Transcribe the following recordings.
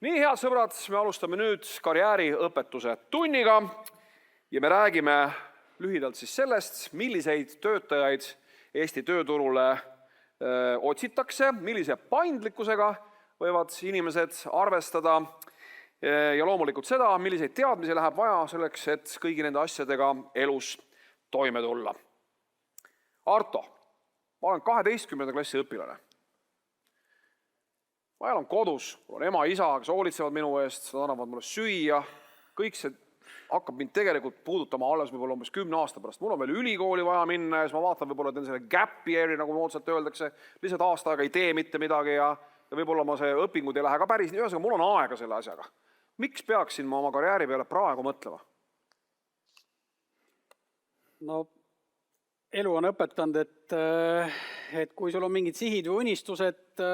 Nii, head sõbrad, me alustame nüüd karjääriõpetuse tunniga ja me räägime lühidalt siis sellest, milliseid töötajaid Eesti tööturule otsitakse, millise paindlikkusega võivad inimesed arvestada ja loomulikult seda, milliseid teadmisi läheb vaja selleks, et kõigi nende asjadega elus toime tulla. Arto, ma olen 12. klassi õpilane. Ma elan kodus, mul on ema, isa, kes hoolitsevad minu eest, nad annavad mulle süüa. Kõik see hakkab mind tegelikult puudutama alles võib-olla umbes 10 aasta pärast. Mul on veel ülikooli vaja minna ja siis ma vaatan võib-olla, et selle gap year'i, nagu moodsalt öeldakse, lihtsalt aasta aega ei tee mitte midagi ja võib-olla ma see õpingud ei lähe ka päris nii. Ühesõnaga, mul on aega selle asjaga. Miks peaksin ma oma karjääri peale praegu mõtlema? No, elu on õpetanud, et kui sul on mingid sihid või unistused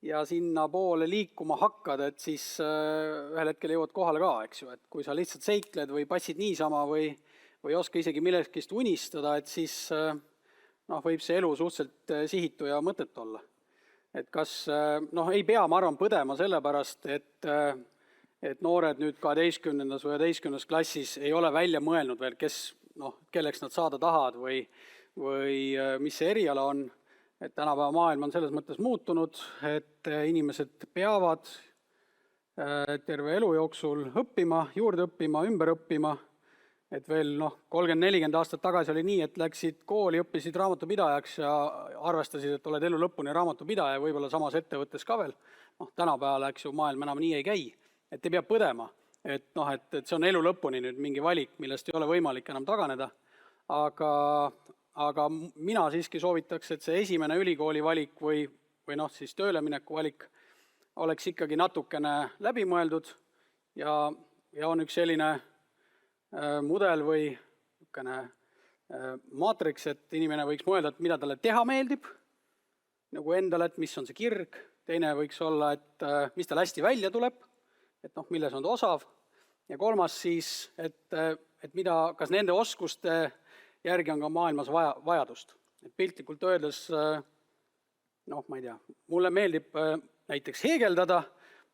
ja sinna poole liikuma hakkad, et siis ühel hetkel jõuad kohale ka, eks ju. Et kui sa lihtsalt seikled või passid niisama või oska isegi millestki unistada, et siis võib see elu suhteliselt sihitu ja mõtet olla. Et kas, ei pea, ma arvan, põdema sellepärast, et noored nüüd 12. või 11. klassis ei ole välja mõelnud veel, kelleks nad saada tahavad või mis see eriala on. Et tänapäeva maailm on selles mõttes muutunud, et inimesed peavad terve elu jooksul õppima, juurde õppima, ümber õppima. Et veel 30-40 aastat tagasi oli nii, et läksid kooli, õppisid raamatupidajaks ja arvestasid, et oled elu lõpuni raamatupidaja ja võib-olla samas ettevõttes ka veel. Tänapäeval, eks ju, maailm enam nii ei käi, et ei pea põdema. Et see on elu lõpuni nüüd mingi valik, millest ei ole võimalik enam taganeda. Aga mina siiski soovitaks, et see esimene ülikooli valik või siis töölemineku valik oleks ikkagi natukene läbimõeldud ja on üks selline mudel või maatriks, et inimene võiks mõelda, et mida talle teha meeldib, nagu endale, et mis on see kirg, teine võiks olla, et mis tal hästi välja tuleb, et milles on ta osav, ja kolmas siis, et kas nende oskuste järgi on ka maailmas vajadust. Et piltlikult öeldes, ma ei tea, mulle meeldib näiteks heegeldada,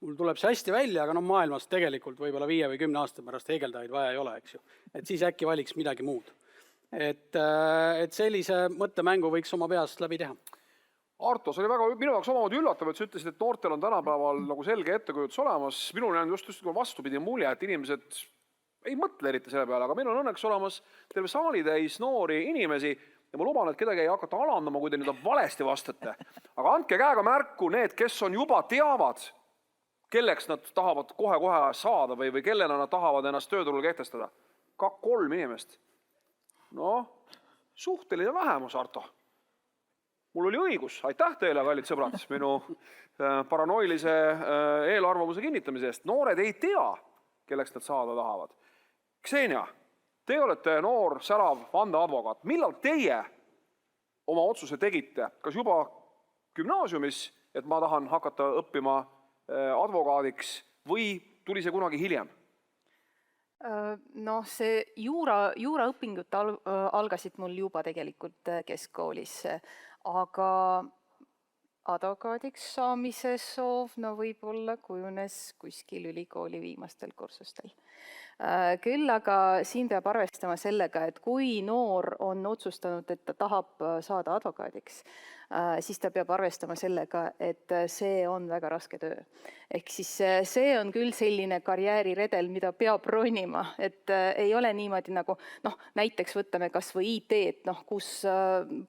mul tuleb see hästi välja, aga maailmas tegelikult võib-olla 5 või 10 aasta pärast heegeldajaid vaja ei ole, eks ju. Et siis äkki valiks midagi muud. Et sellise mõttemängu võiks oma peast läbi teha. Arto, see oli väga minu jaoks omamoodi üllatav, et sa ütlesid, et noortel on tänapäeval nagu selge ettekujutus olemas. Minul on just vastupidi mulje, et inimesed ei mõtle eriti selle peale, aga meil on õnneks olemas terve saalitäis noori inimesi ja ma luban, et kedagi ei hakata alandama, kui te nüüd valesti vastate. Aga andke käega märku need, kes on juba teavad, kelleks nad tahavad kohe-kohe saada või kellena nad tahavad ennast tööturul kehtestada. 2-3 inimest. Suhteline vähemus, Arto. Mul oli õigus. Aitäh teile, kallid sõbrad, minu paranoilise eelarvamuse kinnitamise eest. Noored ei tea, kelleks nad saada tahavad. Ksenia, te olete noor, särav vandeadvokaat. Millal teie oma otsuse tegite? Kas juba gümnaasiumis, et ma tahan hakata õppima advokaadiks või tuli see kunagi hiljem? See juuraõpingud algasid mul juba tegelikult keskkoolis, aga advokaadiks saamise soov võib-olla kujunes kuskil ülikooli viimastel kursustel. Küll aga siin peab arvestama sellega, et kui noor on otsustanud, et ta tahab saada advokaadiks, siis ta peab arvestama sellega, et see on väga raske töö. Ehk siis see on küll selline karjääriredel, mida peab ronima, et ei ole niimoodi nagu, näiteks võtame kas või IT-d, kus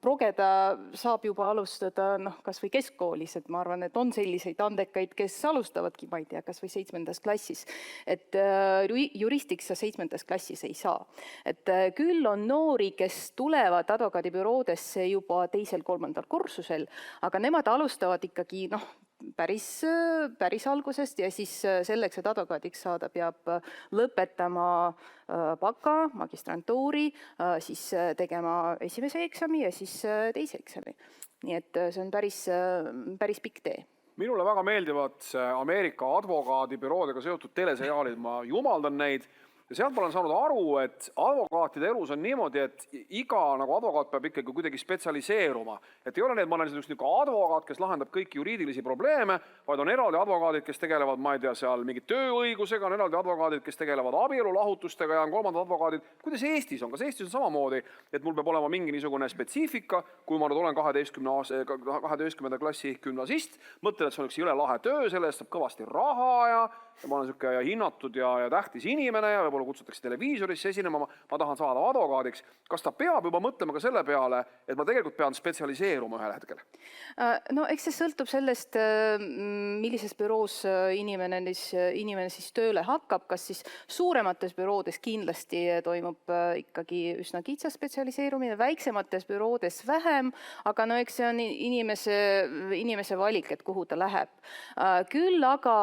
progeda saab juba alustada kas või keskkoolis, et ma arvan, et on selliseid andekaid, kes alustavadki, ma ei tea, kas või 7. klassis, et juristiks sa 7. klassis ei saa. Et küll on noori, kes tulevad advokaadibüroodesse juba 2.-3. kursusel, aga nemad alustavad ikkagi päris algusest ja siis selleks, et advokaadiks saada, peab lõpetama baka, magistrantuuri, siis tegema esimese eksami ja siis teise eksami. Nii et see on päris pikk tee. Minule väga meeldivad Ameerika advokaadibüroodega seotud teleseriaalid, ma jumaldan neid Ja sealt ma olen saanud aru, et advokaatide elus on niimoodi, et iga nagu advokaat peab ikkagi kuidagi spetsialiseeruma. Et ei ole need, ma olen just advokaat, kes lahendab kõiki juriidilisi probleeme, vaid on eraldi advokaadid, kes tegelevad, ma ei tea, seal mingi tööõigusega, on eraldi advokaadid, kes tegelevad abielulahutustega ja on kolmandad advokaadid. Kuidas Eestis on? Kas Eestis on samamoodi, et mul peab olema mingi niisugune spetsiifika, kui ma nüüd olen 12. klassi gümnasist, mõtlen, et see on üks jõle lahe töö, selle eest saab kõvasti raha ja ma olen niisugune hinnatud ja tähtis inimene ja võib-olla kutsutakse televiisorisse esinema, ma tahan saada advokaadiks. Kas ta peab juba mõtlema ka selle peale, et ma tegelikult pean spetsialiseeruma ühel hetkel? No eks see sõltub sellest, millises büroos inimene siis tööle hakkab, kas siis suuremates büroodes kindlasti toimub ikkagi üsna kitsas spetsialiseerumine, väiksemates büroodes vähem, aga no eks see on inimese valik, et kuhu ta läheb. Küll aga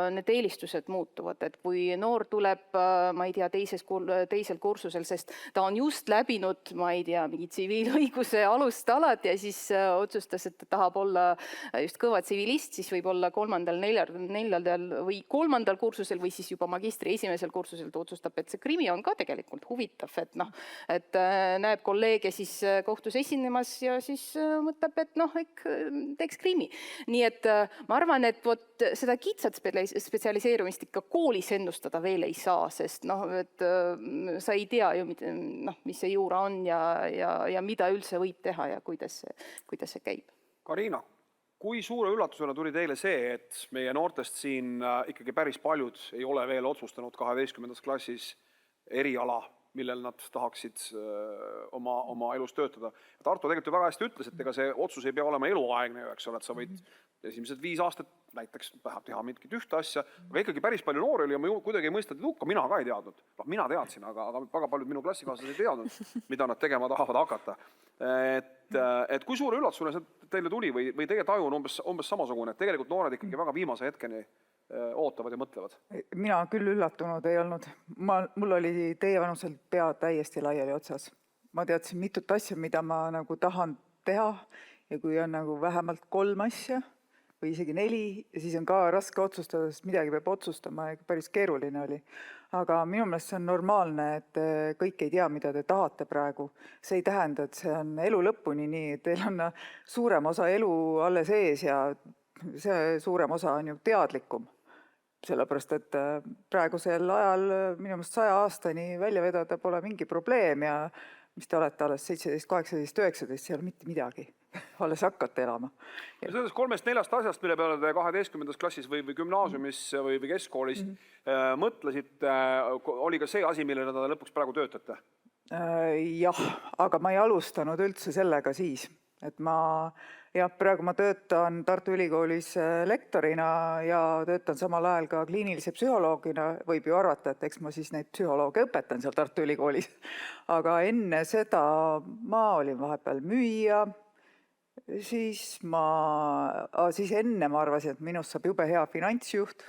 need eelistused muutuvad, et kui noor tuleb, ma ei tea, teisel kursusel, sest ta on just läbinud, ma ei tea, mingi tsiviilõiguse alustalad ja siis otsustas, et ta tahab olla just kõva tsivilist, siis võib olla neljandal või kolmandal kursusel või siis juba magistri esimesel kursusel ta otsustab, et see krimi on ka tegelikult huvitav, et näeb kolleege siis kohtus esinemas ja siis mõtleb, et teeks krimi. Nii et ma arvan, et seda kitsat spetsialiseerumist ikka koolis ennustada veel ei saa, sest sa ei tea ju, mis see juura on ja mida üldse võib teha ja kuidas see käib. Karina, kui suure üllatusena tuli teile see, et meie noortest siin ikkagi päris paljud ei ole veel otsustanud 12. klassis eriala, millel nad tahaksid oma elus töötada. Tartu tegelikult ju väga hästi ütles, et ega see otsus ei pea olema eluaegne, eks ole, et sa võid esimesed 5 aastat näiteks teha mingit ühte asja, aga ikkagi päris palju noori oli ja ma kuidagi ei mõistanud hukka, mina ka ei teadnud. Mina teadsin, aga väga paljud minu klassikaaslased ei teadnud, mida nad tegema tahavad hakata. Et kui suure üllatusena see teile tuli või teie taju on umbes samasugune, et tegelikult noored ikkagi väga viimase hetkeni ootavad ja mõtlevad? Mina küll üllatunud ei olnud. Mul oli teie vanusel pea täiesti laiali otsas. Ma teadsin mitut asja, mida ma nagu tahan teha ja kui on nagu vähemalt 3 asja või isegi 4, ja siis on ka raske otsustada, sest midagi peab otsustama ja päris keeruline oli. Aga minu meelest see on normaalne, et kõik ei tea, mida te tahate praegu. See ei tähenda, et see on elu lõpuni nii, et teil on suurem osa elu alles ees ja see suurem osa on ju teadlikum. Sellepärast, et praegusel ajal minu meelest 100 aastani välja vedada pole mingi probleem ja mis te olete alles 17, 18, 19, see ei ole mitte midagi. Alles hakkate elama. Ja sellest 3-4 asjast, mille peale te 12. klassis või gümnaasiumis või keskkoolis mõtlesite, oli ka see asi, millele te lõpuks praegu töötate? Jah, aga ma ei alustanud üldse sellega siis. Et praegu ma töötan Tartu Ülikoolis lektorina ja töötan samal ajal ka kliinilise psühholoogina. Võib ju arvata, et eks ma siis neid psühholooge õpetan seal Tartu Ülikoolis. Aga enne seda ma olin vahepeal müüja, siis enne ma arvasin, et minust saab jube hea finantsjuht.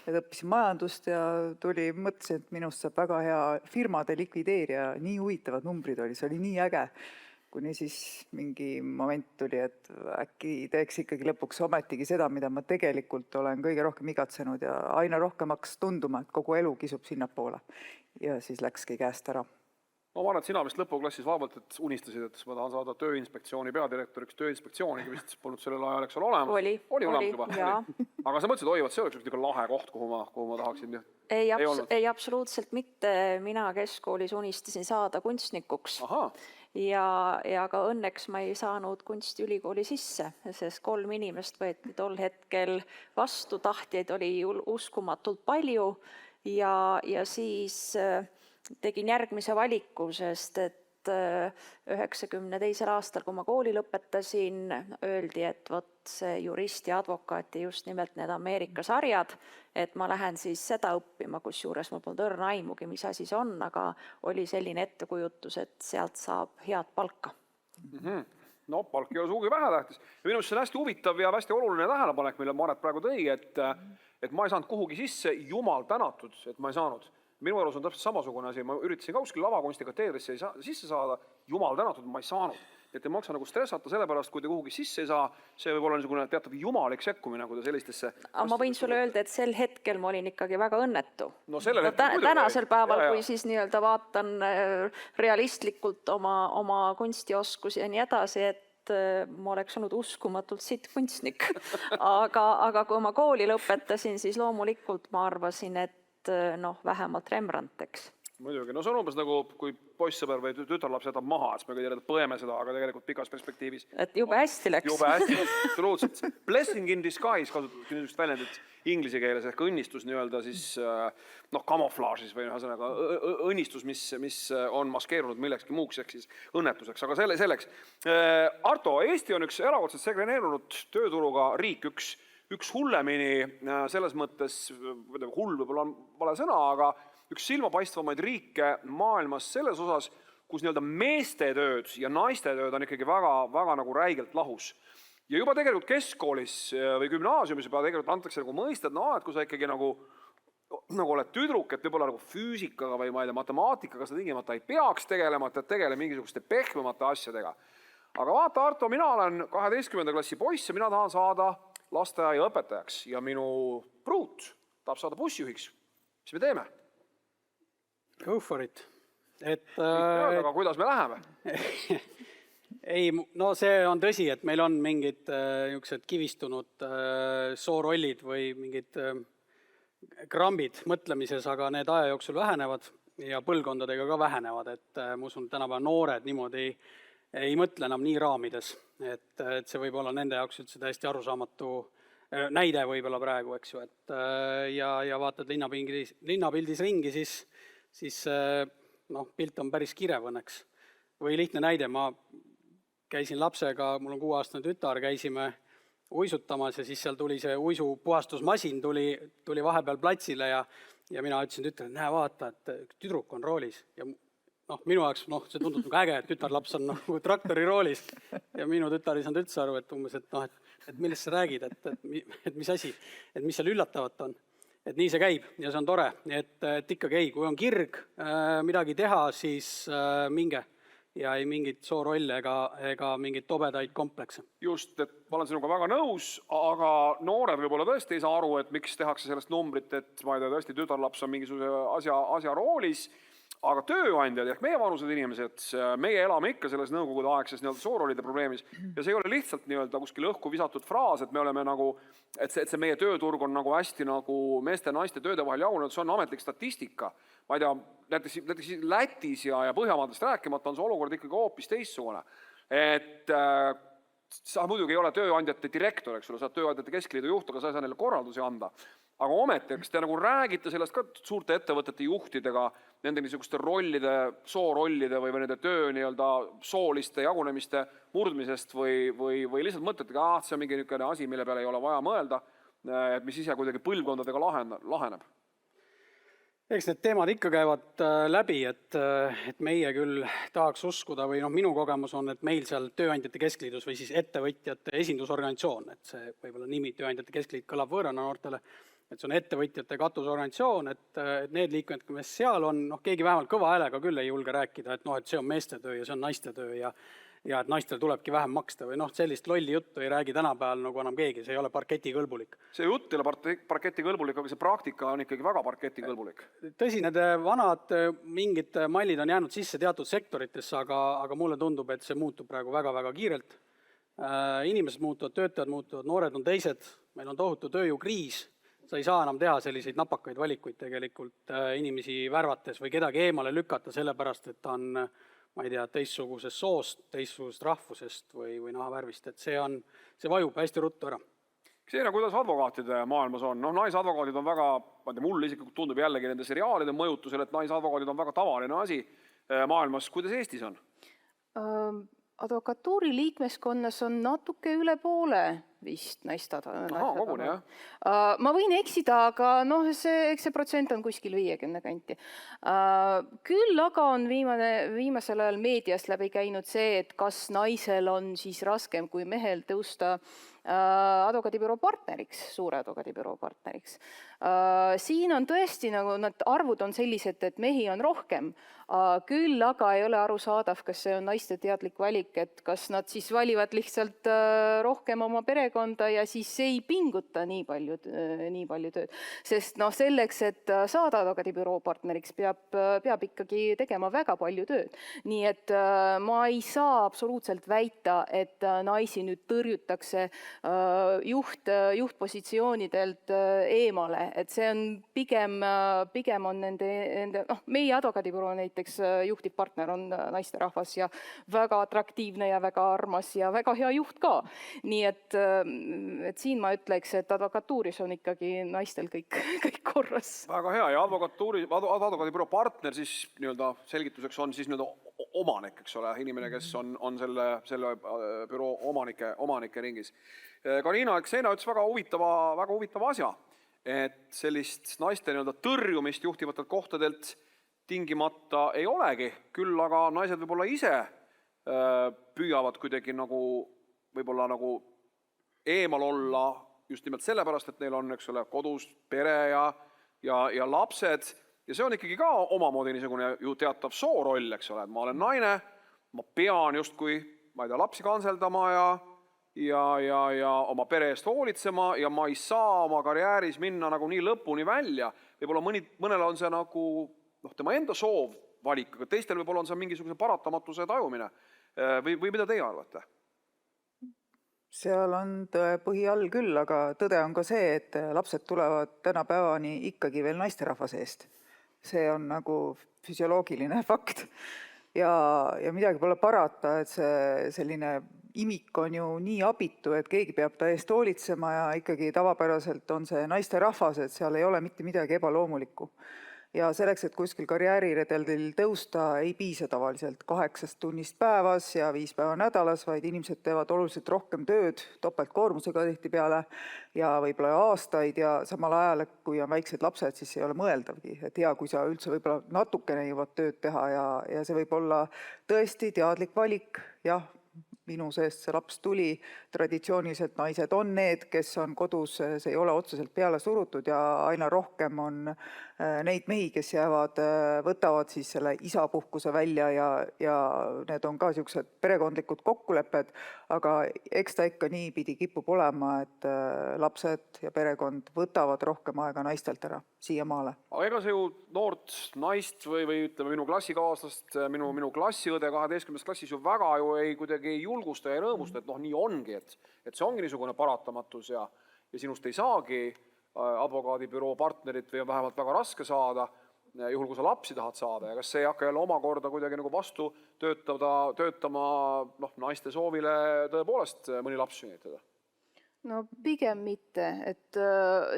Et õppisin majandust ja mõtlesin, et minust saab väga hea firmade likvideerija. Nii huvitavad numbrid oli, see oli nii äge. Kuni siis mingi moment tuli, et äkki teeks ikkagi lõpuks ometigi seda, mida ma tegelikult olen kõige rohkem igatsenud ja aina rohkem hakkas tunduma, et kogu elu kisub sinnapoole. Ja siis läkski käest ära. No ma arvan, et sina vist lõpuklassis vaevalt, et unistasid, et ma tahan saada Tööinspektsiooni peadirektoriks. Tööinspektsiooniga vist polnud sellel ajal, eks ole olemas. Oli olemas juba. Aga sa mõtlesid, et see oleks üks lahe koht, kuhu ma tahaksin. Ei, absoluutselt mitte. Mina keskkoolis unistasin saada kunstnikuks. Ja ka õnneks ma ei saanud kunstiülikooli sisse, sest 3 inimest võeti tol hetkel vastu, tahtjaid oli uskumatult palju ja siis tegin järgmise valiku, sest et 92. aastal, kui ma kooli lõpetasin, öeldi, et see jurist ja advokaat ja just nimelt need Ameerika sarjad, et ma lähen siis seda õppima, kusjuures ma polnud õrna aimugi, mis asi see on, aga oli selline ettekujutus, et sealt saab head palka. No palk ei ole suugi vähetähtis. Ja minu arust see on hästi huvitav ja hästi oluline tähelepanek, mille Maret praegu tõi, et ma ei saanud kuhugi sisse, jumal tänatud, et ma ei saanud. Minu arust on täpselt samasugune asi, ma üritasin ka kuskil lavakunsti kateedrisse sisse saada, jumal tänatud, ma ei saanud. et ei maksa nagu stressata selle pärast, kui te kuhugi sisse ei saa, see võib olla niisugune teatav jumalik sekkumine, kui te sellistesse... Aga ma võin sulle öelda, et sel hetkel ma olin ikkagi väga õnnetu. No sellel hetkel muidugi. Tänasel päeval, kui siis nii-öelda vaatan realistlikult oma kunstioskusi ja nii edasi, et ma oleks olnud uskumatult sitt kunstnik. Aga kui ma kooli lõpetasin, siis loomulikult ma arvasin, et vähemalt Rembrandt, eks. Muidugi, no see on umbes nagu, kui poissõber või tütarlaps jätab maha, et me kõige põeme seda, aga tegelikult pikas perspektiivis. Et jube hästi läks. Jube hästi, absoluutselt. Blessing in disguise kasutatud niisugust väljendit inglise keeles ehk õnnistus nii-öelda siis camouflage'is või õnnistus, mis on maskeerunud millekski muuks ehk siis õnnetuseks, aga selleks. Arto, Eesti on üks erakordselt segreneerunud tööturuga riik, üks hullemini selles mõttes, hull võib-olla on vale sõna, aga üks silmapaistvamaid riike maailmas selles osas, kus nii-öelda meeste tööd ja naiste tööd on ikkagi väga nagu räigelt lahus. Ja juba tegelikult keskkoolis või gümnaasiumis juba tegelikult antakse nagu mõistad, et kui sa ikkagi nagu oled tüdruk, et võib-olla nagu füüsikaga või matemaatikaga sa tingimata ei peaks tegelema, et tegele mingisuguste pehmemate asjadega. Aga vaata, Arto, mina olen 12. klassi poiss ja mina tahan saada lasteaiaõpetajaks ja minu pruut tahab saada bussijuhiks. Mis me teeme? Go for it. Aga kuidas me läheme? Ei, no see on tõsi, et meil on mingid niisugused kivistunud soorollid või mingid krambid mõtlemises, aga need aja jooksul vähenevad ja põlvkondadega ka vähenevad, et ma usun, tänapäeva noored niimoodi ei mõtle enam nii raamides, et see võib olla nende jaoks üldse täiesti arusaamatu näide võib-olla praegu, eks ju, et ja vaatad linnapildis ringi, siis pilt on päris kirev õnneks. Või lihtne näide, ma käisin lapsega, mul on 6-aastane tütar, käisime uisutamas ja siis seal tuli see uisupuhastusmasin, tuli vahepeal platsile ja mina ütlesin tütrele, näe vaata, et tüdruk on roolis. Ja minu jaoks see tundub nagu äge, et tütarlaps on nagu traktori roolis ja minu tütar ei saanud üldse aru, et umbes, et millest sa räägid, et mis asi, et mis seal üllatavat on. Et nii see käib ja see on tore, et ikkagi ei, kui on kirg midagi teha, siis minge ja ei mingit soorolle ega mingit tobedaid komplekse. Just, et ma olen sinuga väga nõus, aga noored võib-olla tõesti ei saa aru, et miks tehakse sellest numbrit, et ma ei tea, tõesti tütarlaps on mingisuguse asja roolis, aga tööandjad ehk meie vanused inimesed, meie elame ikka selles nõukogudeaegses soorollide probleemis ja see ei ole lihtsalt kuskil õhku visatud fraas, et me oleme nagu, et see meie tööturg on nagu hästi nagu meeste ja naiste tööde vahel jagunenud, see on ametlik statistika. Ma ei tea, näiteks Lätis ja Põhjamaadest rääkimata on see olukord ikkagi hoopis teistsugune. Et sa muidugi ei ole tööandjate direktor, eks ole, sa oled tööandjate keskliidu juht, aga sa ei saa neile korraldusi anda. Aga ometi, kas te nagu räägite sellest ka suurte ettevõtete juhtidega, nende niisuguste rollide, soorollide või nende töö sooliste jagunemiste murdmisest või lihtsalt mõtletega, see on mingi niisugune asi, mille peale ei ole vaja mõelda, et mis ise kuidagi põlvkondadega laheneb? Eks need teemad ikka käivad läbi, et meie küll tahaks uskuda või minu kogemus on, et meil seal Tööandjate Keskliidus või siis ettevõtjate esindusorganisatsioon, et see võib-olla nimi Tööandjate Keskliit kõlab võõrana noortele, et see on ettevõtjate katusorganisatsioon, et need liikmed, kes seal on, keegi vähemalt kõva häälega küll ei julge rääkida, et see on meeste töö ja see on naiste töö ja et naistel tulebki vähem maksta või sellist lolli juttu ei räägi tänapäeval nagu enam keegi, see ei ole parketikõlbulik. See jutt ei ole parketikõlbulik, aga see praktika on ikkagi väga parketikõlbulik. Tõsi, need vanad mingid mallid on jäänud sisse teatud sektoritesse, aga mulle tundub, et see muutub praegu väga-väga kiirelt. Inimesed muutuvad, töötajad muutuvad, noored on teised, meil on tohutu tööjõukriis, sa ei saa enam teha selliseid napakaid valikuid tegelikult inimesi värvates või kedagi eemale lükata sellepärast, et ta on ma ei tea, teistsugusest soost, teistsugusest rahvusest või nahavärvist, et see vajub hästi ruttu ära. Ksena, kuidas advokaatide maailmas on? Naisadvokaadid on väga, mulle isiklikult tundub jällegi nende seriaalide mõjutusel, et naisadvokaadid on väga tavaline asi maailmas. Kuidas Eestis on? Advokatuuri liikmeskonnas on natuke üle poole vist koguni, jah? Ma võin eksida, aga see protsent on kuskil 50 kanti. Küll aga on viimasel ajal meedias läbi käinud see, et kas naisel on siis raskem kui mehel tõusta advokaadibüroo partneriks, suure advokaadibüroo partneriks. Siin on tõesti nagu need arvud on sellised, et mehi on rohkem, küll aga ei ole arusaadav, kas see on naiste teadlik valik, et kas nad siis valivad lihtsalt rohkem oma perekonda ja siis ei pinguta nii palju tööd. Sest selleks, et saada advokaadibüroo partneriks, peab ikkagi tegema väga palju tööd. Nii et ma ei saa absoluutselt väita, et naisi nüüd tõrjutakse juhtpositsioonidelt eemale, et see on pigem on nende meie advokaadibüroo näiteks juhtivpartner on naisterahvas ja väga atraktiivne ja väga armas ja väga hea juht ka. Nii et siin ma ütleks, et advokatuuris on ikkagi naistel kõik korras. Väga hea ja advokaadibüroo partner siis selgituseks on siis omanik, eks ole, inimene, kes on selle büroo omanike ringis. Karina Alekseina ütles väga huvitava asja, et sellist naiste tõrjumist juhtivatelt kohtadelt tingimata ei olegi, küll aga naised võib-olla ise püüavad kuidagi võib-olla eemal olla just nimelt sellepärast, et neil on, eks ole, kodus pere ja lapsed ja see on ikkagi ka omamoodi niisugune ju teatav sooroll, eks ole, et ma olen naine, ma pean justkui, ma ei tea, lapsi kanseldama ja oma pere eest hoolitsema ja ma ei saa oma karjääris minna nii lõpuni välja. Võib-olla mõnel on see tema enda soov valik, aga teistel võib-olla on see mingisuguse paratamatuse tajumine. Või mida teie arvate? Seal on tõe põhi all küll, aga tõde on ka see, et lapsed tulevad tänapäevani ikkagi veel naisterahva seest. See on füsioloogiline fakt ja midagi pole parata, et see selline imik on ju nii abitu, et keegi peab ta eest hoolitsema ja ikkagi tavapäraselt on see naisterahvas, et seal ei ole mitte midagi ebaloomulikku. Ja selleks, et kuskil karjääriredeldil tõusta, ei piisa tavaliselt 8 tunnist päevas ja 5 päeva nädalas, vaid inimesed teevad oluliselt rohkem tööd, topeltkoormusega tihtipeale ja võib-olla aastaid ja samal ajal, kui on väiksed lapsed, siis ei ole mõeldavgi. Et hea, kui sa üldse võib-olla natukene jõuad tööd teha ja see võib olla tõesti teadlik valik, jah, minu seest see laps tuli, traditsiooniliselt naised on need, kes on kodus, see ei ole otseselt peale surutud ja aina rohkem on neid mehi, kes võtavad siis selle isapuhkuse välja ja need on ka sellised perekondlikud kokkulepped, aga eks ta ikka niipidi kipub olema, et lapsed ja perekond võtavad rohkem aega naistelt ära siiamaale. Aga ega see ju noort naist või ütleme minu klassikaaslast, minu klassiõde 12. klassis ju väga ei kuidagi julgusta ja rõõmusta, et nii ongi, et see ongi niisugune paratamatus ja sinust ei saagi advokaadibüroo partnerit või on vähemalt väga raske saada, juhul kui sa lapsi tahad saada ja kas see ei hakka jälle omakorda kuidagi vastu töötama naiste soovile tõepoolest mõni laps sünnitada? No pigem mitte, et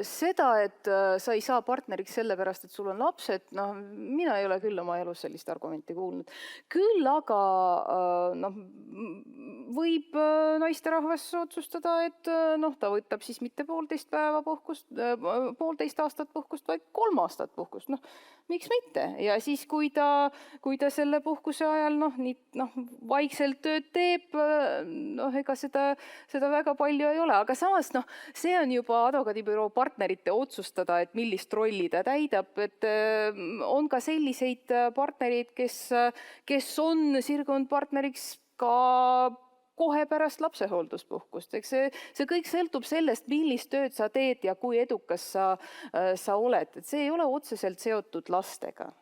seda, et sa ei saa partneriks sellepärast, et sul on lapsed, mina ei ole küll oma elus sellist argumenti kuulnud. Küll aga võib naisterahvas otsustada, et ta võtab siis mitte 1,5 päeva puhkust, 1,5 aastat puhkust, vaid 3 aastat puhkust. Miks mitte? Ja siis, kui ta selle puhkuse ajal vaikselt tööd teeb, ega seda väga palju ei ole, aga samas see on juba advokaadibüroo partnerite otsustada, et millist rolli ta täidab, et on ka selliseid partnerid, kes on sirgunud partneriks ka kohe pärast lapsehoolduspuhkust. Eks see kõik sõltub sellest, millist tööd sa teed ja kui edukas sa oled. Et see ei ole otseselt seotud lastega.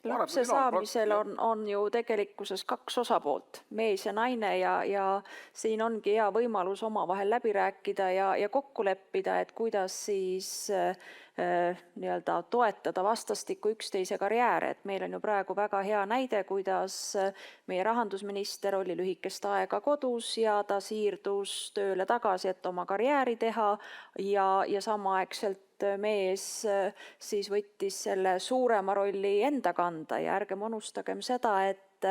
Lapse saamisel on ju tegelikkuses 2 osapoolt, mees ja naine ja siin ongi hea võimalus omavahel läbi rääkida ja kokku leppida, et kuidas siis toetada vastastikku üksteise karjääre. Et meil on ju praegu väga hea näide, kuidas meie rahandusminister oli lühikest aega kodus ja ta siirdus tööle tagasi, et oma karjääri teha ja samaaegselt mees siis võttis selle suurema rolli enda kanda ja ärgem unustagem seda, et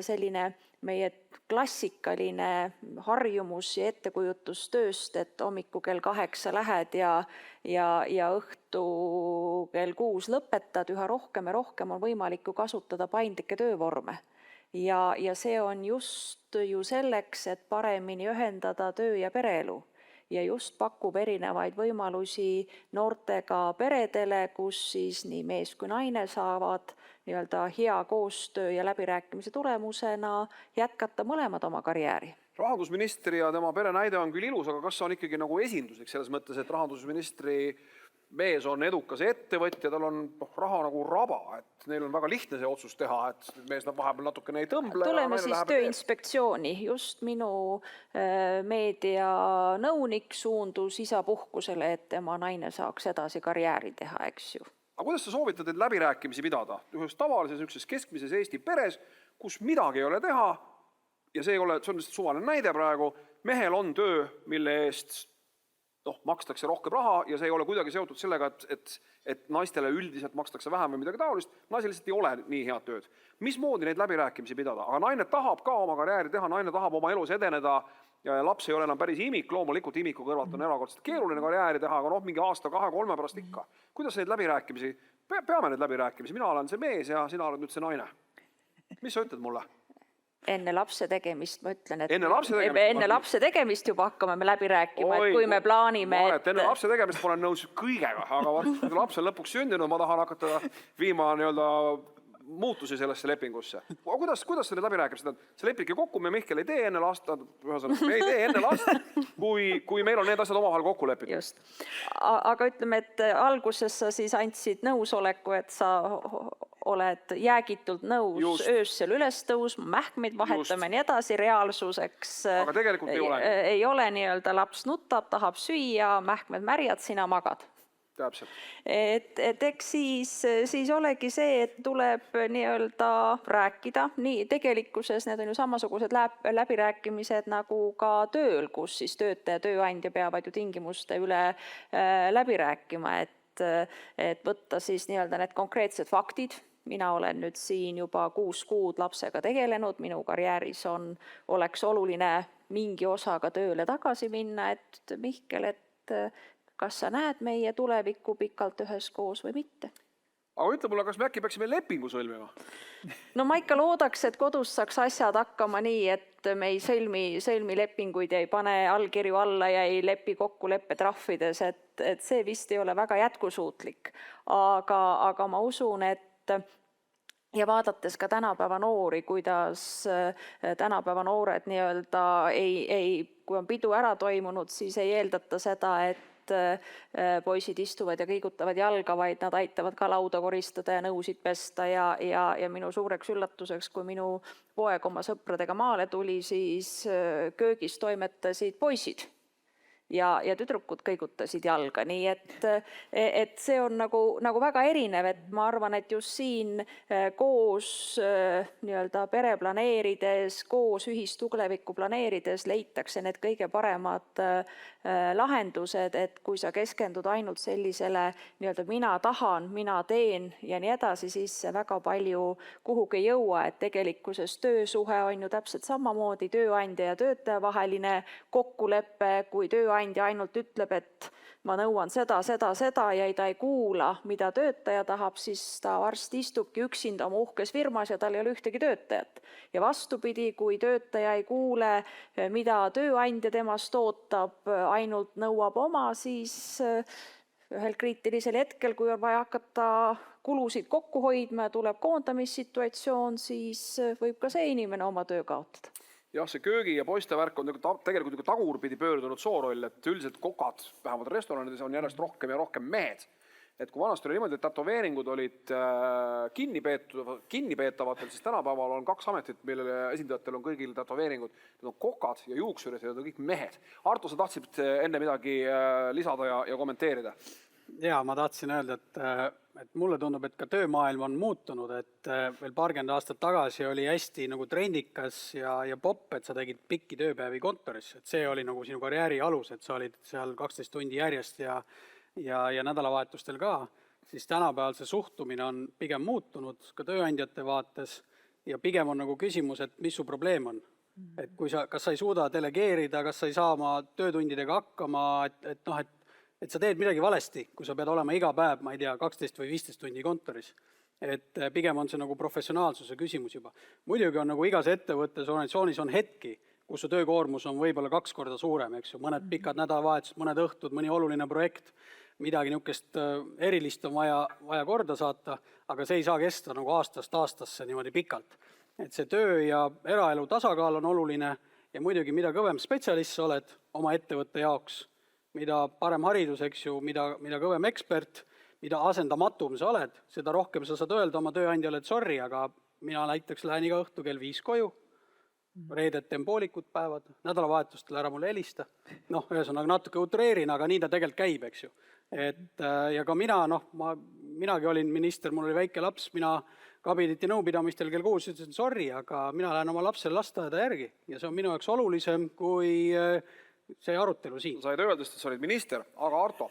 selline meie klassikaline harjumus ja ettekujutus tööst, et hommiku kell 8 lähed ja õhtu kell 6 lõpetad, üha rohkem ja rohkem on võimalik kasutada paindlikke töövorme. ja see on just ju selleks, et paremini ühendada töö- ja pereelu. Ja just pakub erinevaid võimalusi noortega peredele, kus siis nii mees kui naine saavad nii-öelda hea koostöö ja läbirääkimise tulemusena jätkata mõlemad oma karjääri. Rahandusministri ja tema pere näide on küll ilus, aga kas see on ikkagi nagu esinduslik selles mõttes, et rahandusministri mees on edukas ettevõtja, tal on raha nagu raba, et neil on väga lihtne see otsus teha, et mees vahepeal natukene ei tõmble. Tuleme siis Tööinspektsiooni. Just minu meedianõunik suundus isapuhkusele, et tema naine saaks edasi karjääri teha, eks ju. Aga kuidas sa soovitad neid läbirääkimisi pidada? Ühes tavalises keskmises Eesti peres, kus midagi ei ole teha, ja see on lihtsalt suvaline näide praegu, mehel on töö, mille eest makstakse rohkem raha ja see ei ole kuidagi seotud sellega, et naistele üldiselt makstakse vähem või midagi taolist, naisel lihtsalt ei ole nii head tööd. Mismoodi neid läbirääkimisi pidada? Aga naine tahab ka oma karjääri teha, naine tahab oma elus edeneda, laps ei ole enam päris imik, loomulikult imiku kõrvalt on erakordselt keeruline karjääri teha, aga mingi aasta, 2-3 pärast ikka. Kuidas neid läbirääkimisi, peame neid läbirääkimisi, mina olen see mees ja sina oled nüüd see naine. Mis sa ütled mulle? Enne lapse tegemist, ma ütlen, et enne lapse tegemist juba hakkame me läbi rääkima, et kui me plaanime, enne lapse tegemist olen nõus kõigega, aga kui laps on lõpuks sündinud, ma tahan hakata viima muutusi sellesse lepingusse. Kuidas see läbirääkimised on? See lepibki kokku, me Mihkel ei tee enne last, me ei tee enne last, kui meil on need asjad omavahel kokku lepitud. Just. Aga ütleme, et alguses sa siis andsid nõusoleku, et sa oled jäägitult nõus öössel üles tõusma, mähkmeid vahetame ja nii edasi, reaalsuseks aga tegelikult ei ole nii-öelda laps nutab, tahab süüa, mähkmed märjad, sina magad. Täpselt. Et eks siis olegi see, et tuleb nii-öelda rääkida, nii tegelikkuses need on ju samasugused läbirääkimised nagu ka tööl, kus siis töötaja ja tööandja peavad ju tingimuste üle läbi rääkima, et võtta siis nii-öelda need konkreetsed faktid. Mina olen nüüd siin juba 6 kuud lapsega tegelenud, minu karjääris oleks oluline mingi osaga tööle tagasi minna, et Mihkel, et kas sa näed meie tulevikku pikalt üheskoos või mitte? Aga ütle mulle, kas me äkki peaksime lepingu sõlmima? No ma ikka loodaks, et kodus saaks asjad hakkama nii, et me ei sõlmi lepinguid ja ei pane allkirju alla ja ei lepi kokkuleppe trahvides, et see vist ei ole väga jätkusuutlik. Aga ma usun, et ja vaadates ka tänapäeva noori, kuidas tänapäeva noored nii-öelda kui on pidu ära toimunud, siis ei eeldata seda, et poisid istuvad ja kõigutavad jalga, vaid nad aitavad ka lauda koristada ja nõusid pesta ja minu suureks üllatuseks, kui minu poeg oma sõpradega maale tuli, siis köögis toimetasid poisid. Ja tüdrukud kõigutasid jalga, nii et see on nagu väga erinev, et ma arvan, et just siin koos nii-öelda pere planeerides, koos ühist tulevikku planeerides leitakse need kõige paremad lahendused, et kui sa keskendud ainult sellisele nii-öelda mina tahan, mina teen ja nii edasi, siis see väga palju kuhugi ei jõua, et tegelikkuses töösuhe on ju täpselt samamoodi tööandja ja töötaja vaheline kokkulepe, kui tööandja ainult ütleb, et ma nõuan seda ja ta ei kuula, mida töötaja tahab, siis ta varsti istubki üksinda oma uhkes firmas ja tal ei ole ühtegi töötajat. Ja vastupidi, kui töötaja ei kuule, mida tööandja temast ootab, ainult nõuab oma, siis ühel kriitilisel hetkel, kui on vaja hakata kulusid kokku hoidma ja tuleb koondamissituatsioon, siis võib ka see inimene oma töö kaotada. Jah, see köögi ja poiste värk on tegelikult tagurpidi pöördunud sooroll, et üldiselt kokad, vähemalt restoranides on järjest rohkem ja rohkem mehed. Et kui vanasti oli niimoodi, et tätoveeringud olid kinnipeetavatel, siis tänapäeval on 2 ametit, mille esindajatel on kõigil tätoveeringud. Need on kokad ja juuksurid ja need on kõik mehed. Arto, sa tahtsid enne midagi lisada ja kommenteerida? Jaa, ma tahtsin öelda, et mulle tundub, et ka töömaailm on muutunud, et veel 20 aastat tagasi oli hästi nagu trendikas ja popp, et sa tegid pikki tööpäevi kontoris, et see oli nagu sinu karjääri alus, et sa olid seal 12 tundi järjest ja nädalavahetustel ka, siis tänapäeval see suhtumine on pigem muutunud ka tööandjate vaates ja pigem on nagu küsimus, et mis su probleem on. Et kas sa ei suuda delegeerida, kas sa ei saa oma töötundidega hakkama, et sa teed midagi valesti, kui sa pead olema iga päev, ma ei tea, 12 või 15 tundi kontoris. et pigem on see nagu professionaalsuse küsimus juba. Muidugi on nagu igas ettevõttes, organisatsioonis on hetki, kus su töökoormus on võib-olla 2 korda suurem, eks ju, mõned pikad nädalavahetused, mõned õhtud, mõni oluline projekt, midagi niisugust erilist on vaja korda saata, aga see ei saa kesta nagu aastast aastasse niimoodi pikalt. Et see töö ja eraelu tasakaal on oluline ja muidugi mida kõvem spetsialist sa oled oma ettevõtte jaoks, mida parem haridus, eks ju, mida kõvem ekspert, mida asendamatum sa oled, seda rohkem sa saad öelda oma tööandjale, et sorry, aga mina näiteks lähen iga õhtu kell 5 koju, reedet teen poolikud päevad, nädalavahetustel ära mulle helista. Noh, ühesõnaga natuke utreerin, aga nii ta tegelikult käib, eks ju. Ja ka mina, minagi olin minister, mul oli väike laps, mina kabineti nõupidamistel kell 6 ütlesin, sorry, aga mina lähen oma lapsele lasteaeda järgi ja see on minu jaoks olulisem kui see arutelu siin. Said öeldest, et sa olid minister, aga Arto,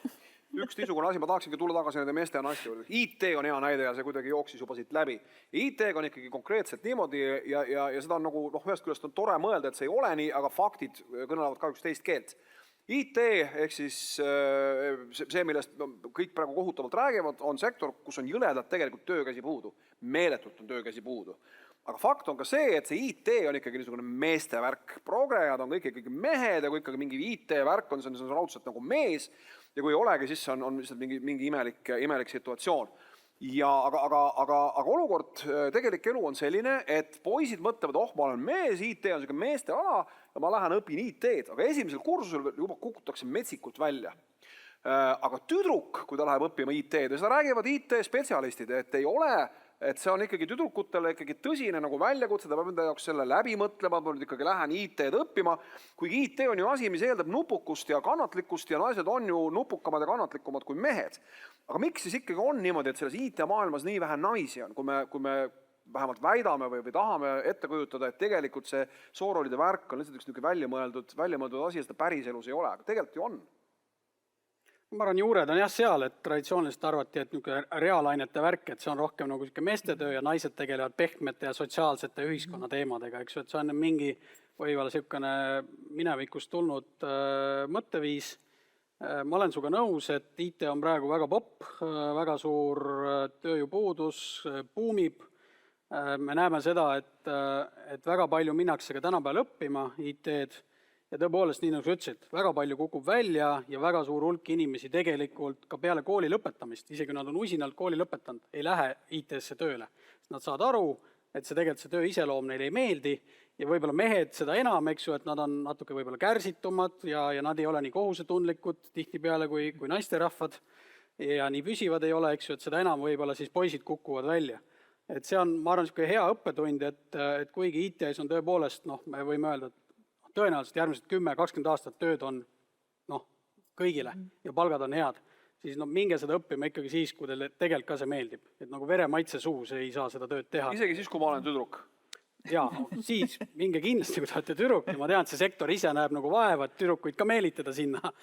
üks niisugune asi, ma tahaksingi tulla tagasi nende meeste ja naiste juurde. IT on hea näide ja see kuidagi jooksis juba siit läbi. IT-ga on ikkagi konkreetselt niimoodi ja seda on nagu, ühest küljest on tore mõelda, et see ei ole nii, aga faktid kõnelevad kahjuks teist keelt. IT ehk siis see, millest kõik praegu kohutavalt räägivad, on sektor, kus on jõledalt tegelikult töökäsi puudu. Meeletult on töökäsi puudu. Aga fakt on ka see, et see IT on ikkagi niisugune meeste värk. Progrejad on kõik ikkagi mehed ja kui ikkagi mingi IT-värk on, see on raudselt nagu mees ja kui ei olegi, siis on lihtsalt mingi imelik situatsioon. Aga olukord, tegelik elu on selline, et poisid mõtlevad, ma olen mees, IT on selline meeste ala ja ma lähen õpin IT-d, aga esimesel kursusel juba kukutakse metsikult välja. Aga tüdruk, kui ta läheb õppima IT-d, ja seda räägivad IT-spetsialistid, et ei ole, et see on ikkagi tüdrukutele ikkagi tõsine nagu väljakutse, ta peab enda jaoks selle läbi mõtlema, ma nüüd ikkagi lähen IT-d õppima, kuigi IT on ju asi, mis eeldab nupukust ja kannatlikkust ja naised on ju nupukamad ja kannatlikumad kui mehed. Aga miks siis ikkagi on niimoodi, et selles IT-maailmas nii vähe naisi on, kui me vähemalt väidame või tahame ette kujutada, et tegelikult see sooroolide värk on lihtsalt üks väljamõeldud asi ja seda päris elus ei ole, aga tegelikult ju on. Ma arvan, juured on jah seal, et traditsiooniliselt arvati, et reaalainete värk, et see on rohkem nagu meestetöö ja naised tegelevad pehmete ja sotsiaalsete ühiskonna teemadega, eks ju, et see on mingi võib-olla niisugune minevikust tulnud mõtteviis. Ma olen sinuga nõus, et IT on praegu väga popp, väga suur tööjõupuudus, buumib. Me näeme seda, et väga palju minnakse ka tänapäeval õppima IT-d ja tõepoolest, nii nagu sa ütlesid, väga palju kukub välja ja väga suur hulk inimesi tegelikult ka peale kooli lõpetamist, isegi nad on usinalt kooli lõpetanud, ei lähe IT-sse tööle. Nad saavad aru, et see tegelikult see töö iseloom neile ei meeldi ja võib-olla mehed seda enam, eks ju, et nad on natuke võib-olla kärsitumad ja nad ei ole nii kohusetundlikud tihtipeale kui naisterahvad ja nii püsivad ei ole, eks ju, et seda enam võib-olla siis poisid kukuvad välja. Et see on, ma arvan, hea õppetund, et kuigi IT-s on tõepoolest, me võime öelda, et tõenäoliselt järgmised 10-20 aastat tööd on kõigile ja palgad on head, siis minge seda õppima ikkagi siis, kui teile tegelikult ka see meeldib. Et nagu veremaitse suus ei saa seda tööd teha. Isegi siis, kui ma olen tüdruk? Jaa, siis minge kindlasti, kui te olete tüdruk ja ma tean, et see sektor ise näeb nagu vaeva, et tüdrukuid ka meelitada sinna